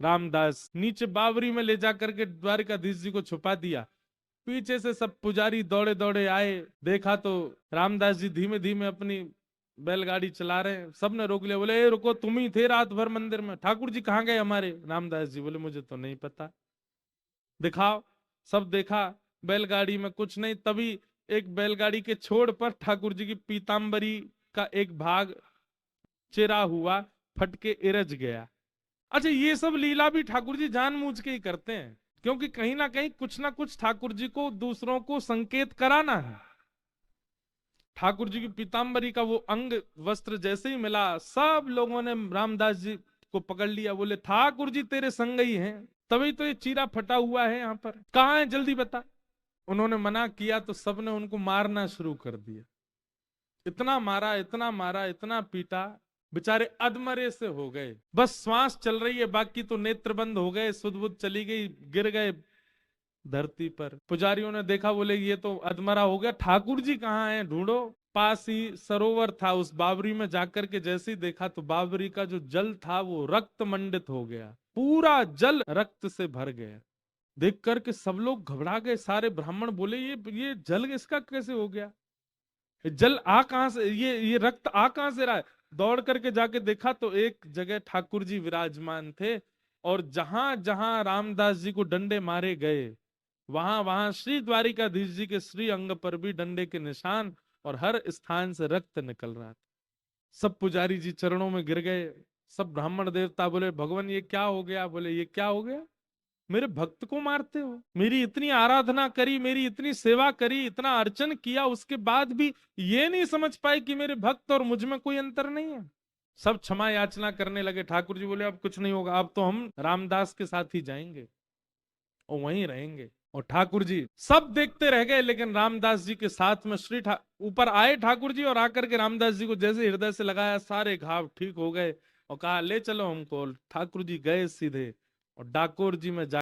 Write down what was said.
रामदास नीचे बावरी में ले जाकर के द्वारिकाधीश जी को छुपा दिया। पीछे से सब पुजारी दौड़े दौड़े आए, देखा तो रामदास जी धीमे धीमे अपनी बैलगाड़ी चला रहे हैं। सबने रोक लिया, बोले ए रुको, तुम ही थे रात भर मंदिर में, ठाकुर जी कहाँ गए हमारे? रामदास जी बोले मुझे तो नहीं पता, दिखाओ। सब देखा, बैलगाड़ी में कुछ नहीं। तभी एक बैलगाड़ी के छोड़ पर ठाकुर जी की पीताम्बरी का एक भाग चिरा हुआ फट के इरज गया। अच्छा, ये सब लीला भी ठाकुर जी जानबूझ के ही करते हैं, क्योंकि कहीं ना कुछ ठाकुर जी को दूसरों को संकेत कराना है। ठाकुर जी की पीताम्बरी का वो अंग वस्त्र जैसे ही मिला, सब लोगों ने रामदास जी को पकड़ लिया, बोले ठाकुर जी तेरे संग ही हैं, तभी तो ये चीरा फटा हुआ है, यहाँ पर कहाँ है, जल्दी बता। उन्होंने मना किया तो सबने उनको मारना शुरू कर दिया। इतना मारा, इतना मारा, इतना पीटा, बेचारे अधमरे से हो गए। बस श्वास चल रही है, बाकी तो नेत्र बंद हो गए, सुध बुध चली गई, गिर गए धरती पर। पुजारियों ने देखा, बोले ये तो अधमरा हो गया, ठाकुर जी कहाँ हैं, ढूंढो। पास ही सरोवर था, उस बावरी में जाकर के जैसे ही देखा तो बावरी का जो जल था वो रक्त मंडित हो गया, पूरा जल रक्त से भर गया। देख करके सब लोग घबरा गए, सारे ब्राह्मण बोले ये जल इसका कैसे हो गया, जल आ कहां से, ये रक्त आ कहां से रहा है। दौड़ करके जाके देखा तो एक जगह ठाकुर जी विराजमान थे, और जहां जहां रामदास जी को डंडे मारे गए, वहां वहां श्री द्वारिकाधीश जी के श्री अंग पर भी डंडे के निशान, और हर स्थान से रक्त निकल रहा था। सब पुजारी जी चरणों में गिर गए। सब ब्राह्मण देवता बोले भगवान ये क्या हो गया? बोले ये क्या हो गया, मेरे भक्त को मारते हो? मेरी इतनी आराधना करी, मेरी इतनी सेवा करी, इतना अर्चन किया, उसके बाद भी ये नहीं समझ पाए कि मेरे भक्त और मुझ में कोई अंतर नहीं है। सब क्षमा याचना करने लगे। ठाकुर जी बोले अब कुछ नहीं होगा, अब तो हम रामदास के साथ ही जाएंगे और वहीं रहेंगे। और ठाकुर जी सब देखते रह गए, लेकिन रामदास जी के साथ में ऊपर आए ठाकुर जी, और आकर के रामदास जी को जैसे हृदय से लगाया, सारे घाव ठीक हो गए, और कहा ले चलो हमको। ठाकुर जी गए सीधे और डाकोर जी में